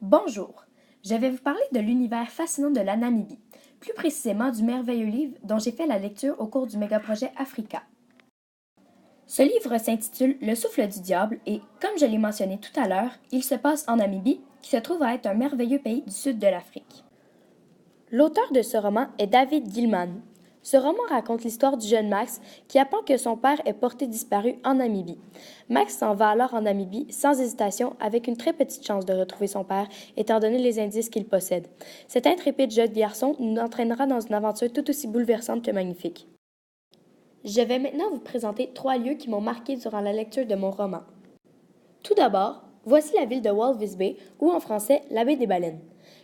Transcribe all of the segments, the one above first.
Bonjour, je vais vous parler de l'univers fascinant de la Namibie, plus précisément du merveilleux livre dont j'ai fait la lecture au cours du mégaprojet Africa. Ce livre s'intitule Le souffle du diable et, comme je l'ai mentionné tout à l'heure, il se passe en Namibie, qui se trouve à être un merveilleux pays du sud de l'Afrique. L'auteur de ce roman est David Gilman. Ce roman raconte l'histoire du jeune Max qui apprend que son père est porté disparu en Namibie. Max s'en va alors en Namibie sans hésitation avec une très petite chance de retrouver son père étant donné les indices qu'il possède. Cet intrépide jeune garçon nous entraînera dans une aventure tout aussi bouleversante que magnifique. Je vais maintenant vous présenter 3 lieux qui m'ont marqué durant la lecture de mon roman. Tout d'abord, voici la ville de Walvis Bay, ou en français, la baie des baleines.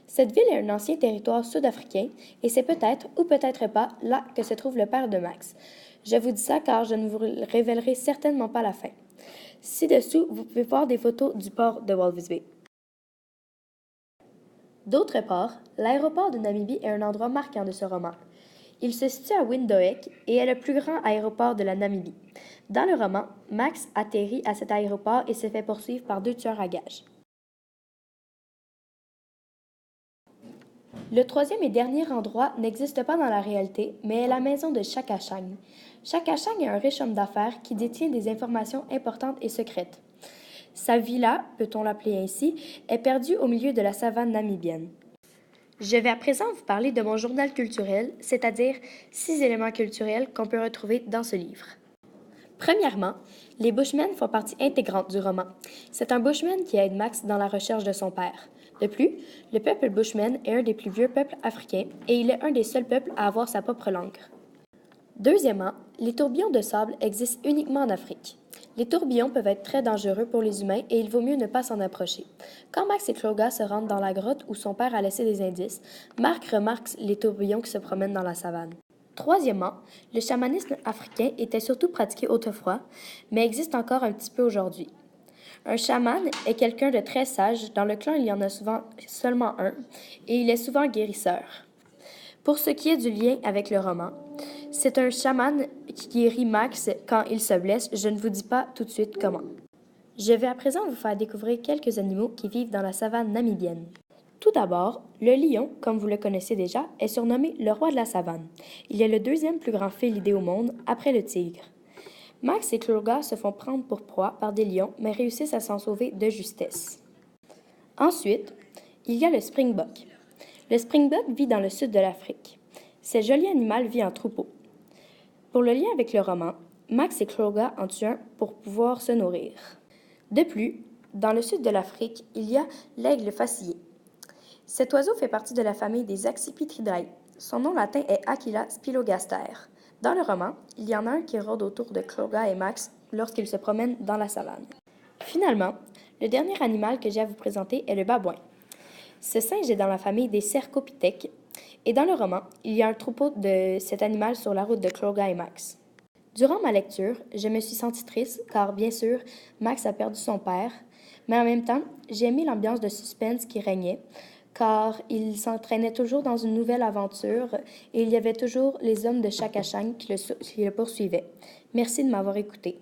Cette ville est un ancien territoire sud-africain et c'est peut-être ou peut-être pas là que se trouve le père de Max. Je vous dis ça car je ne vous révélerai certainement pas la fin. Ci-dessous, vous pouvez voir des photos du port de Walvis Bay. D'autre part, l'aéroport de Namibie est un endroit marquant de ce roman. Il se situe à Windhoek et est le plus grand aéroport de la Namibie. Dans le roman, Max atterrit à cet aéroport et se fait poursuivre par 2 tueurs à gages. Le troisième et dernier endroit n'existe pas dans la réalité, mais est la maison de Chaka Chang. Chaka Chang est un riche homme d'affaires qui détient des informations importantes et secrètes. Sa villa, peut-on l'appeler ainsi, est perdue au milieu de la savane namibienne. Je vais à présent vous parler de mon journal culturel, c'est-à-dire 6 éléments culturels qu'on peut retrouver dans ce livre. Premièrement, les Bushmen font partie intégrante du roman. C'est un Bushman qui aide Max dans la recherche de son père. De plus, le peuple Bushman est un des plus vieux peuples africains et il est un des seuls peuples à avoir sa propre langue. Deuxièmement, les tourbillons de sable existent uniquement en Afrique. Les tourbillons peuvent être très dangereux pour les humains et il vaut mieux ne pas s'en approcher. Quand Max et Cloga se rendent dans la grotte où son père a laissé des indices, Marc remarque les tourbillons qui se promènent dans la savane. Troisièmement, le chamanisme africain était surtout pratiqué autrefois, mais existe encore un petit peu aujourd'hui. Un chaman est quelqu'un de très sage, dans le clan il y en a souvent seulement un, et il est souvent guérisseur. Pour ce qui est du lien avec le roman, c'est un chaman qui guérit Max quand il se blesse, je ne vous dis pas tout de suite comment. Je vais à présent vous faire découvrir quelques animaux qui vivent dans la savane namibienne. Tout d'abord, le lion, comme vous le connaissez déjà, est surnommé le roi de la savane. Il est le deuxième plus grand félidé au monde, après le tigre. Max et Cloga se font prendre pour proie par des lions, mais réussissent à s'en sauver de justesse. Ensuite, il y a le springbok. Le springbok vit dans le sud de l'Afrique. Ce joli animal vit en troupeau. Pour le lien avec le roman, Max et Cloga en tuent un pour pouvoir se nourrir. De plus, dans le sud de l'Afrique, il y a l'aigle facillé. Cet oiseau fait partie de la famille des Accipitridae. Son nom latin est Aquila spilogaster. Dans le roman, il y en a un qui rôde autour de Cloga et Max lorsqu'ils se promènent dans la savane. Finalement, le dernier animal que j'ai à vous présenter est le babouin. Ce singe est dans la famille des Cercopithèques et dans le roman, il y a un troupeau de cet animal sur la route de Cloga et Max. Durant ma lecture, je me suis sentie triste car, bien sûr, Max a perdu son père, mais en même temps, j'ai aimé l'ambiance de suspense qui régnait car il s'entraînait toujours dans une nouvelle aventure et il y avait toujours les hommes de Chaka Chang qui le poursuivaient. Merci de m'avoir écouté.